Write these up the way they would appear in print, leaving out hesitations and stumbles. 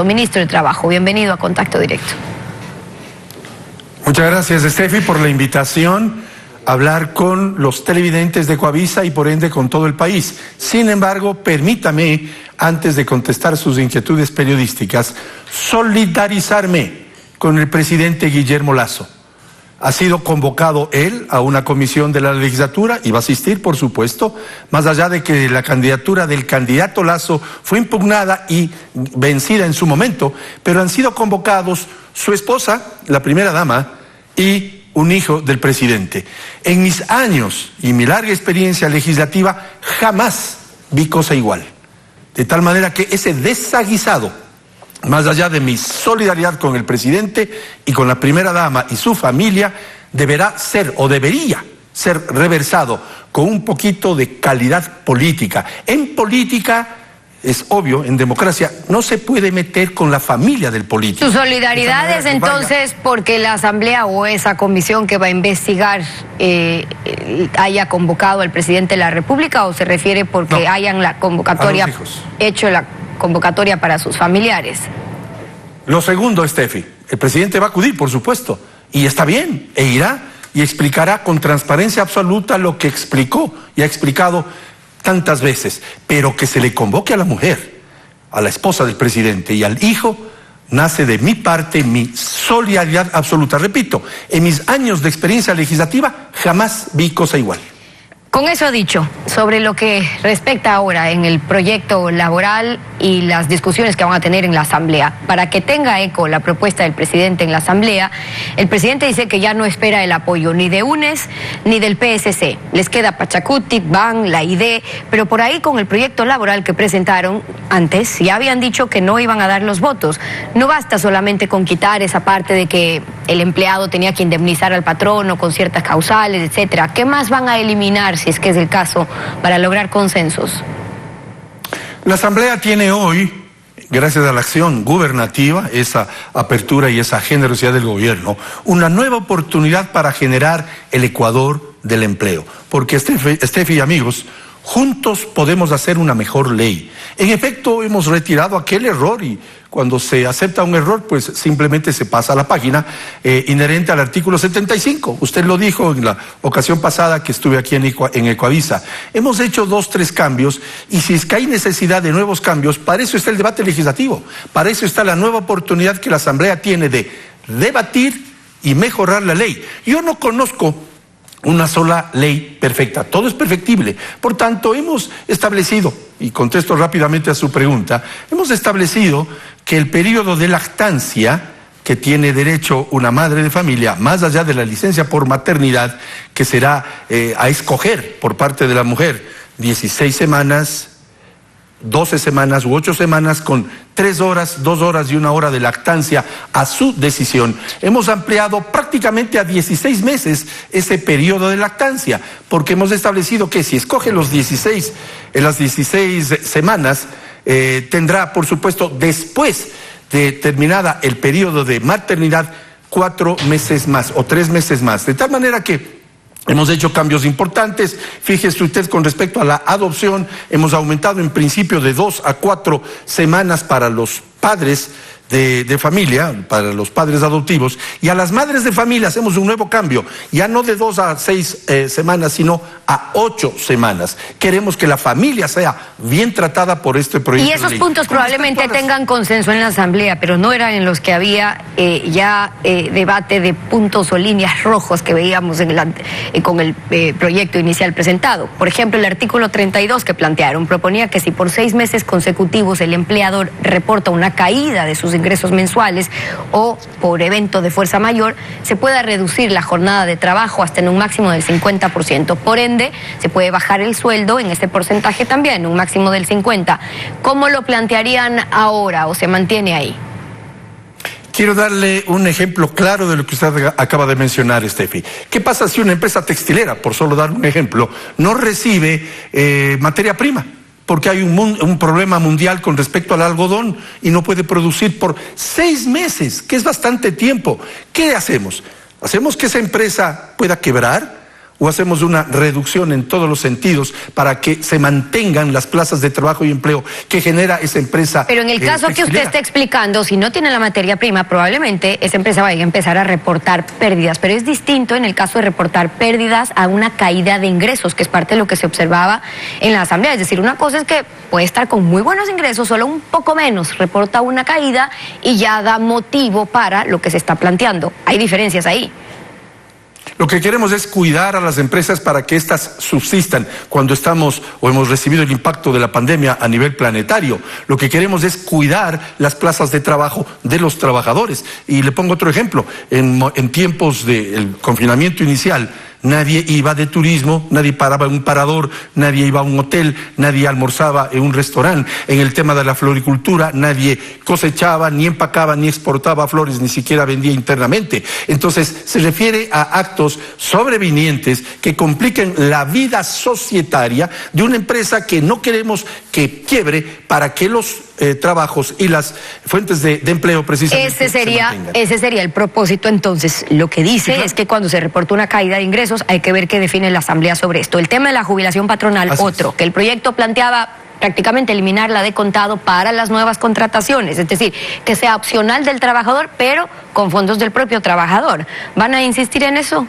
Ministro de Trabajo, bienvenido a Contacto Directo. Muchas gracias, Steffi, por la invitación a hablar con los televidentes de Ecuavisa y por ende con todo el país. Sin embargo, permítame, antes de contestar sus inquietudes periodísticas, solidarizarme con el presidente Guillermo Lasso. Ha sido convocado él a una comisión de la legislatura y va a asistir, por supuesto, más allá de que la candidatura del candidato Lasso fue impugnada y vencida en su momento, pero han sido convocados su esposa, la primera dama, y un hijo del presidente. En mis años y mi larga experiencia legislativa jamás vi cosa igual. De tal manera que ese desaguisado, más allá de mi solidaridad con el presidente y con la primera dama y su familia, deberá ser o debería ser reversado con un poquito de calidad política. En política, es obvio, en democracia, no se puede meter con la familia del político. ¿Su solidaridad es entonces porque la Asamblea o esa comisión que va a investigar haya convocado al presidente de la República, o se refiere porque hayan la convocatoria, hecho la convocatoria para sus familiares? Lo segundo, Steffi, el presidente va a acudir, por supuesto, y está bien, e irá y explicará con transparencia absoluta lo que explicó y ha explicado tantas veces, pero que se le convoque a la mujer, a la esposa del presidente y al hijo, nace de mi parte mi solidaridad absoluta. Repito, en mis años de experiencia legislativa jamás vi cosa igual. Con eso dicho, sobre lo que respecta ahora en el proyecto laboral y las discusiones que van a tener en la Asamblea, para que tenga eco la propuesta del presidente en la Asamblea, el presidente dice que ya no espera el apoyo ni de UNES ni del PSC. Les queda Pachacuti, BAN, la ID, pero por ahí con el proyecto laboral que presentaron antes ya habían dicho que no iban a dar los votos. No basta solamente con quitar esa parte de que el empleado tenía que indemnizar al patrono con ciertas causales, etcétera. ¿Qué más van a eliminar, si es que es el caso, para lograr consensos? La Asamblea tiene hoy, gracias a la acción gubernativa, esa apertura y esa generosidad del gobierno, una nueva oportunidad para generar el Ecuador del empleo. Porque, Steffi y amigos, juntos podemos hacer una mejor ley. En efecto, hemos retirado aquel error, y cuando se acepta un error, pues simplemente se pasa a la página inherente al artículo 75. Usted lo dijo en la ocasión pasada que estuve aquí en Ecuavisa. Hemos hecho 2, 3 cambios, y si es que hay necesidad de nuevos cambios, para eso está el debate legislativo. Para eso está la nueva oportunidad que la Asamblea tiene de debatir y mejorar la ley. Yo no conozco una sola ley perfecta, todo es perfectible. Por tanto, hemos establecido, y contesto rápidamente a su pregunta, hemos establecido que el periodo de lactancia que tiene derecho una madre de familia, más allá de la licencia por maternidad, que será a escoger por parte de la mujer, 16 semanas, 12 semanas u 8 semanas, con 3 horas, 2 horas y 1 hora de lactancia a su decisión. Hemos ampliado prácticamente a 16 meses ese periodo de lactancia, porque hemos establecido que si escoge las 16 semanas, tendrá, por supuesto, después de terminada el periodo de maternidad, 4 meses más o 3 meses más. De tal manera que hemos hecho cambios importantes. Fíjese usted, con respecto a la adopción, hemos aumentado en principio de 2 a 4 semanas para los padres de familia, para los padres adoptivos, y a las madres de familia hacemos un nuevo cambio, ya no de 2 a 6 semanas, sino a 8 semanas. Queremos que la familia sea bien tratada por este proyecto. Y esos puntos probablemente tengan consenso en la Asamblea, pero no eran en los que había debate de puntos o líneas rojos que veíamos con el proyecto inicial presentado. Por ejemplo, el artículo 32 que plantearon proponía que si por 6 meses consecutivos el empleador reporta una caída de sus ingresos mensuales o por evento de fuerza mayor, se pueda reducir la jornada de trabajo hasta en un máximo del 50%. Por ende, se puede bajar el sueldo en este porcentaje también, en un máximo del 50%. ¿Cómo lo plantearían ahora o se mantiene ahí? Quiero darle un ejemplo claro de lo que usted acaba de mencionar, Steffi. ¿Qué pasa si una empresa textilera, por solo dar un ejemplo, no recibe materia prima? Porque hay un problema mundial con respecto al algodón y no puede producir por 6 meses, que es bastante tiempo. ¿Qué hacemos? ¿Hacemos que esa empresa pueda quebrar o hacemos una reducción en todos los sentidos para que se mantengan las plazas de trabajo y empleo que genera esa empresa? Pero en el caso que usted está explicando, si no tiene la materia prima, probablemente esa empresa vaya a empezar a reportar pérdidas, pero es distinto en el caso de reportar pérdidas a una caída de ingresos, que es parte de lo que se observaba en la asamblea. Es decir, una cosa es que puede estar con muy buenos ingresos, solo un poco menos, reporta una caída y ya da motivo para lo que se está planteando. Hay diferencias ahí. Lo que queremos es cuidar a las empresas para que éstas subsistan cuando estamos o hemos recibido el impacto de la pandemia a nivel planetario. Lo que queremos es cuidar las plazas de trabajo de los trabajadores. Y le pongo otro ejemplo. En tiempos del confinamiento inicial, nadie iba de turismo, nadie paraba en un parador, nadie iba a un hotel, nadie almorzaba en un restaurante. En el tema de la floricultura, nadie cosechaba, ni empacaba, ni exportaba flores, ni siquiera vendía internamente. Entonces, se refiere a actos sobrevinientes que compliquen la vida societaria de una empresa que no queremos que quiebre para que los trabajos y las fuentes de empleo precisamente ese sería el propósito. Entonces, lo que dice, sí, claro, es que cuando se reporta una caída de ingresos hay que ver qué define la asamblea sobre esto. El tema de la jubilación patronal, que el proyecto planteaba prácticamente eliminarla de contado para las nuevas contrataciones, es decir, que sea opcional del trabajador, pero con fondos del propio trabajador. ¿Van a insistir en eso?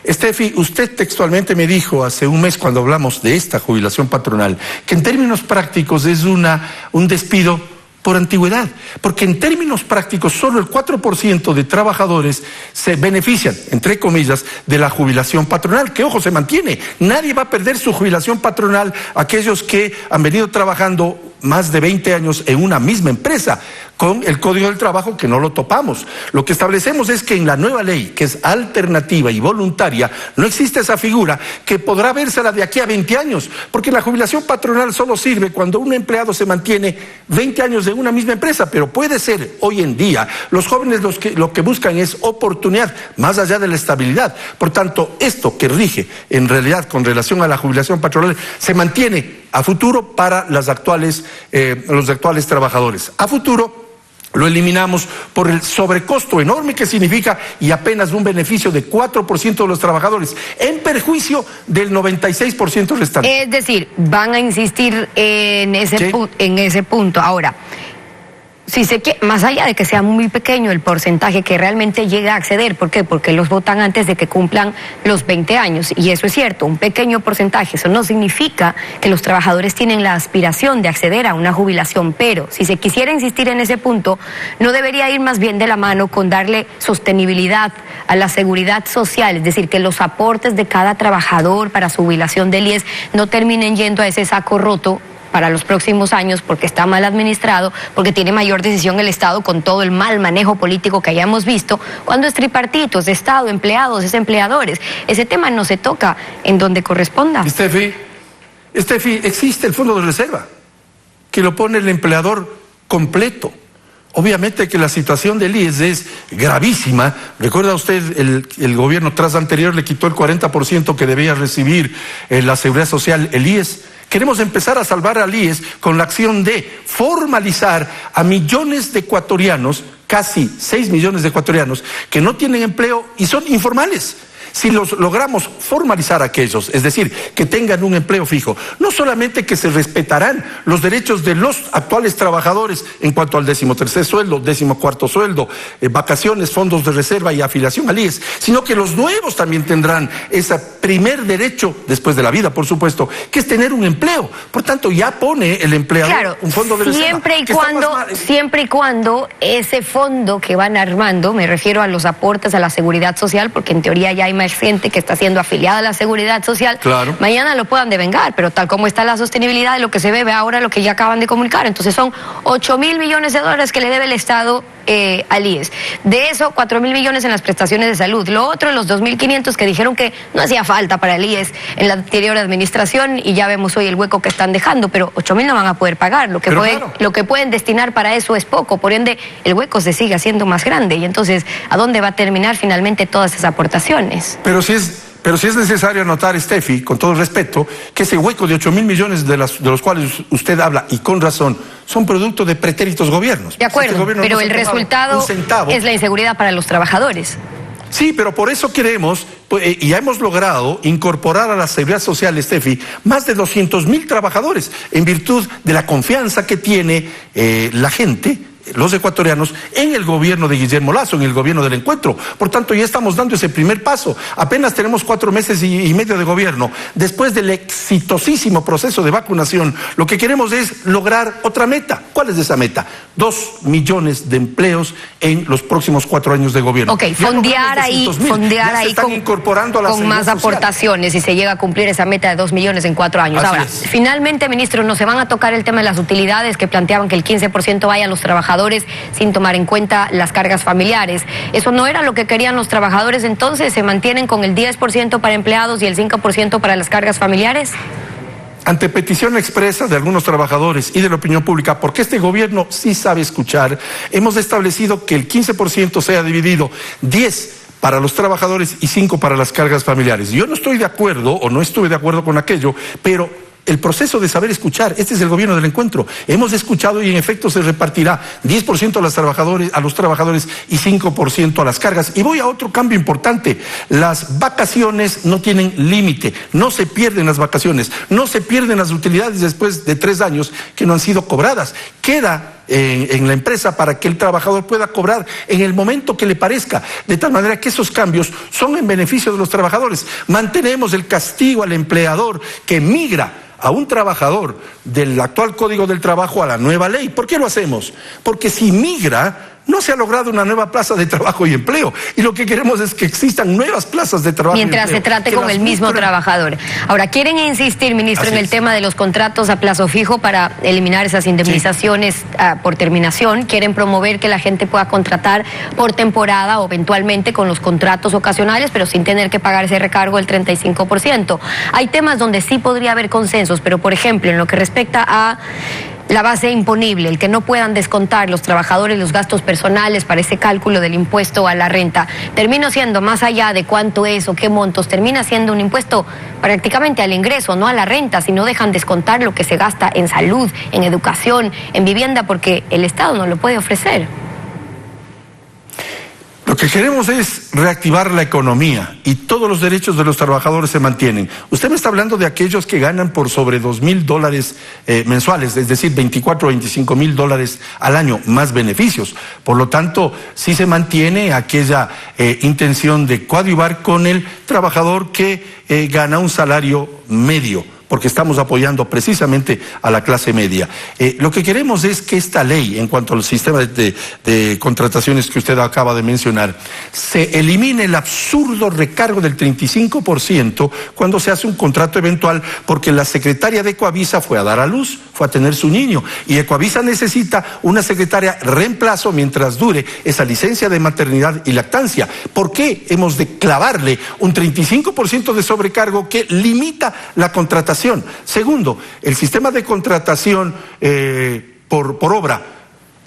Estefi, usted textualmente me dijo hace un mes cuando hablamos de esta jubilación patronal que en términos prácticos es un despido por antigüedad, porque en términos prácticos solo el 4% de trabajadores se benefician, entre comillas, de la jubilación patronal, que ojo, se mantiene. Nadie va a perder su jubilación patronal, aquellos que han venido trabajando más de 20 años en una misma empresa, con el Código del Trabajo que no lo topamos. Lo que establecemos es que en la nueva ley, que es alternativa y voluntaria, no existe esa figura que podrá vérsela de aquí a 20 años, porque la jubilación patronal solo sirve cuando un empleado se mantiene 20 años en una misma empresa, pero puede ser hoy en día, los jóvenes lo que buscan es oportunidad, más allá de la estabilidad. Por tanto, esto que rige en realidad con relación a la jubilación patronal se mantiene a futuro para los actuales trabajadores. A futuro lo eliminamos por el sobrecosto enorme que significa y apenas un beneficio de 4% de los trabajadores, en perjuicio del 96% restante. Es decir, van a insistir en ese punto. Ahora, más allá de que sea muy pequeño el porcentaje que realmente llega a acceder, ¿por qué? Porque los votan antes de que cumplan los 20 años, y eso es cierto, un pequeño porcentaje. Eso no significa que los trabajadores tienen la aspiración de acceder a una jubilación, pero si se quisiera insistir en ese punto, ¿no debería ir más bien de la mano con darle sostenibilidad a la seguridad social? Es decir, que los aportes de cada trabajador para su jubilación del IES no terminen yendo a ese saco roto para los próximos años, porque está mal administrado, porque tiene mayor decisión el Estado con todo el mal manejo político que hayamos visto, cuando es tripartito, es Estado, empleados, es empleadores. Ese tema no se toca en donde corresponda. Estefi, existe el fondo de reserva, que lo pone el empleador completo. Obviamente que la situación del IES es gravísima. ¿Recuerda usted el gobierno tras anterior le quitó el 40% que debía recibir la Seguridad Social, el IES? Queremos empezar a salvar al IES con la acción de formalizar a millones de ecuatorianos, casi 6 millones de ecuatorianos, que no tienen empleo y son informales. Si los logramos formalizar a aquellos, es decir, que tengan un empleo fijo, no solamente que se respetarán los derechos de los actuales trabajadores en cuanto al 13º sueldo, 14º sueldo, vacaciones, fondos de reserva y afiliación al IES, sino que los nuevos también tendrán ese primer derecho, después de la vida, por supuesto, que es tener un empleo. Por tanto, ya pone el empleador un fondo de reserva. Siempre y cuando ese fondo que van armando, me refiero a los aportes a la seguridad social, porque en teoría ya hay más gente que está siendo afiliada a la seguridad social, claro, mañana lo puedan devengar, pero tal como está la sostenibilidad de lo que se ve ahora, lo que ya acaban de comunicar, entonces son 8.000 millones de dólares que le debe el Estado al IES. De eso, 4.000 millones en las prestaciones de salud. Lo otro, los 2.500 que dijeron que no hacía falta para el IES en la anterior administración, y ya vemos hoy el hueco que están dejando, pero 8.000 no van a poder pagar. Lo que pueden destinar para eso es poco, por ende el hueco se sigue haciendo más grande, y entonces ¿a dónde va a terminar finalmente todas esas aportaciones? Pero si es necesario anotar, Estefi, con todo el respeto, que ese hueco de 8.000 millones de los cuales usted habla, y con razón, son producto de pretéritos gobiernos. De acuerdo, pero el resultado es la inseguridad para los trabajadores. Sí, pero por eso queremos, y ya hemos logrado incorporar a la Seguridad Social, Steffi, más de 200.000 trabajadores, en virtud de la confianza que tiene la gente, los ecuatorianos, en el gobierno de Guillermo Lasso, en el gobierno del Encuentro. Por tanto, ya estamos dando ese primer paso. Apenas tenemos 4 meses y medio de gobierno. Después del exitosísimo proceso de vacunación, lo que queremos es lograr otra meta. ¿Cuál es esa meta? 2 millones de empleos en los próximos 4 años de gobierno. Ok, fondear ahí con más aportaciones y se llega a cumplir esa meta de 2 millones en 4 años. Así Ahora, es. Finalmente, ministro, no se van a tocar el tema de las utilidades que planteaban que el 15% vaya a los trabajadores sin tomar en cuenta las cargas familiares. Eso no era lo que querían los trabajadores, entonces se mantienen con el 10% para empleados y el 5% para las cargas familiares. Ante petición expresa de algunos trabajadores y de la opinión pública, porque este gobierno sí sabe escuchar, hemos establecido que el 15% sea dividido 10 para los trabajadores y 5 para las cargas familiares. Yo no estoy de acuerdo o no estuve de acuerdo con aquello, pero el proceso de saber escuchar, este es el gobierno del Encuentro. Hemos escuchado y en efecto se repartirá 10% a los trabajadores y 5% a las cargas. Y voy a otro cambio importante. Las vacaciones no tienen límite, no se pierden las vacaciones, no se pierden las utilidades después de 3 años que no han sido cobradas. Queda en la empresa para que el trabajador pueda cobrar en el momento que le parezca, de tal manera que esos cambios son en beneficio de los trabajadores. Mantenemos el castigo al empleador que migra a un trabajador del actual Código del Trabajo a la nueva ley. ¿Por qué lo hacemos? Porque si migra, no se ha logrado una nueva plaza de trabajo y empleo. Y lo que queremos es que existan nuevas plazas de trabajo mientras y empleo, se trate con el mismo trabajador. Ahora, quieren insistir, ministro, en el tema de los contratos a plazo fijo para eliminar esas indemnizaciones por terminación. Quieren promover que la gente pueda contratar por temporada o eventualmente con los contratos ocasionales, pero sin tener que pagar ese recargo del 35%. Hay temas donde sí podría haber consensos, pero por ejemplo, en lo que respecta a la base imponible, el que no puedan descontar los trabajadores los gastos personales para ese cálculo del impuesto a la renta, termina siendo, más allá de cuánto es o qué montos, termina siendo un impuesto prácticamente al ingreso, no a la renta, si no dejan descontar lo que se gasta en salud, en educación, en vivienda, porque el Estado no lo puede ofrecer. Lo que queremos es reactivar la economía y todos los derechos de los trabajadores se mantienen. Usted me está hablando de aquellos que ganan por sobre $2.000 mensuales, es decir, 24 o 25 mil dólares al año, más beneficios. Por lo tanto, sí se mantiene aquella intención de coadyuvar con el trabajador que gana un salario medio, porque estamos apoyando precisamente a la clase media. Lo que queremos es que esta ley, en cuanto al sistema de contrataciones que usted acaba de mencionar, se elimine el absurdo recargo del 35% cuando se hace un contrato eventual, porque la secretaria de Ecoavisa fue a dar a luz, fue a tener su niño, y Ecoavisa necesita una secretaria reemplazo mientras dure esa licencia de maternidad y lactancia. ¿Por qué hemos de clavarle un 35% de sobrecargo que limita la contratación? Segundo, el sistema de contratación por obra.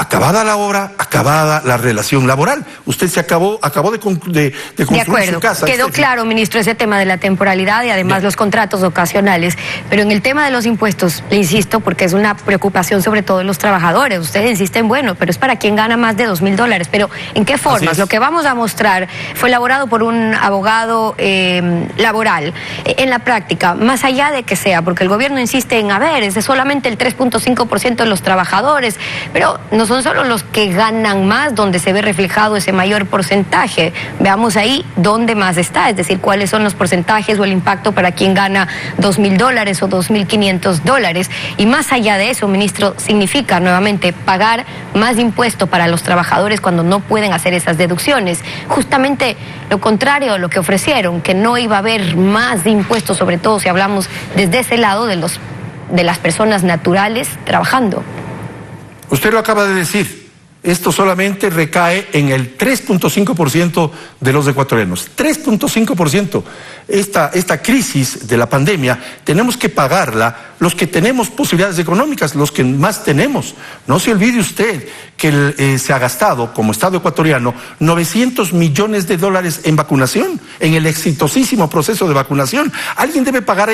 Acabada la obra, acabada la relación laboral. Usted se acabó de construir su casa. Quedó claro, ministro, ese tema de la temporalidad y además los contratos ocasionales. Pero en el tema de los impuestos, le insisto, porque es una preocupación sobre todo de los trabajadores. Ustedes insisten, bueno, pero es para quien gana más de $2.000. Pero ¿en qué formas? Lo que vamos a mostrar fue elaborado por un abogado laboral. En la práctica, más allá de que sea, porque el gobierno insiste en, es solamente el 3.5% de los trabajadores, pero no son solo los que ganan más donde se ve reflejado ese mayor porcentaje. Veamos ahí dónde más está, es decir, cuáles son los porcentajes o el impacto para quien gana $2.000 o $2.500. Y más allá de eso, ministro, significa nuevamente pagar más impuesto para los trabajadores cuando no pueden hacer esas deducciones. Justamente lo contrario a lo que ofrecieron, que no iba a haber más impuestos, sobre todo si hablamos desde ese lado de las personas naturales trabajando. Usted lo acaba de decir, esto solamente recae en el 3.5% de los ecuatorianos. 3.5%. Esta crisis de la pandemia tenemos que pagarla los que tenemos posibilidades económicas, los que más tenemos. No se olvide usted que se ha gastado, como Estado ecuatoriano, 900 millones de dólares en vacunación, en el exitosísimo proceso de vacunación. Alguien debe pagar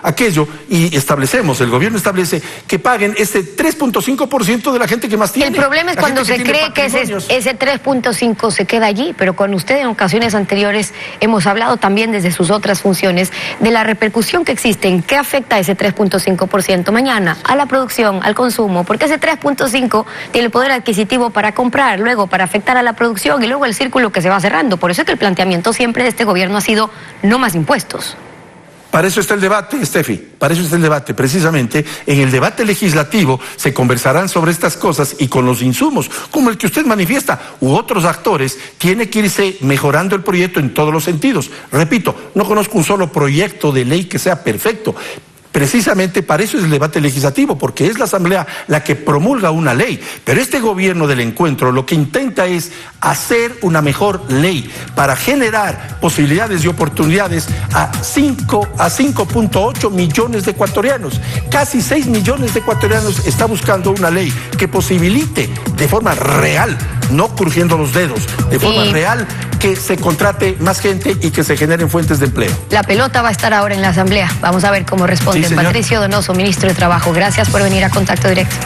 aquello, y el gobierno establece que paguen ese 3.5% de la gente que más tiene. El problema es cuando se cree que ese 3.5 se queda allí, pero con usted en ocasiones anteriores hemos hablado también desde sus otras funciones de la repercusión que existe, en qué afecta ese 3.5% mañana a la producción, al consumo, porque ese 3.5 tiene el poder adquisitivo para comprar, luego para afectar a la producción y luego el círculo que se va cerrando. Por eso es que el planteamiento siempre de este gobierno ha sido no más impuestos. Para eso está el debate, Steffi, para eso está el debate. Precisamente en el debate legislativo se conversarán sobre estas cosas, y con los insumos, como el que usted manifiesta, u otros actores, tiene que irse mejorando el proyecto en todos los sentidos. Repito, no conozco un solo proyecto de ley que sea perfecto. Precisamente para eso es el debate legislativo, porque es la Asamblea la que promulga una ley. Pero este gobierno del encuentro lo que intenta es hacer una mejor ley para generar posibilidades y oportunidades a 5.8 millones de ecuatorianos. Casi 6 millones de ecuatorianos está buscando una ley que posibilite de forma real, no crujiendo los dedos, de forma real, que se contrate más gente y que se generen fuentes de empleo. La pelota va a estar ahora en la Asamblea. Vamos a ver cómo responde. Sí, Patricio Donoso, ministro de Trabajo. Gracias por venir a Contacto Directo.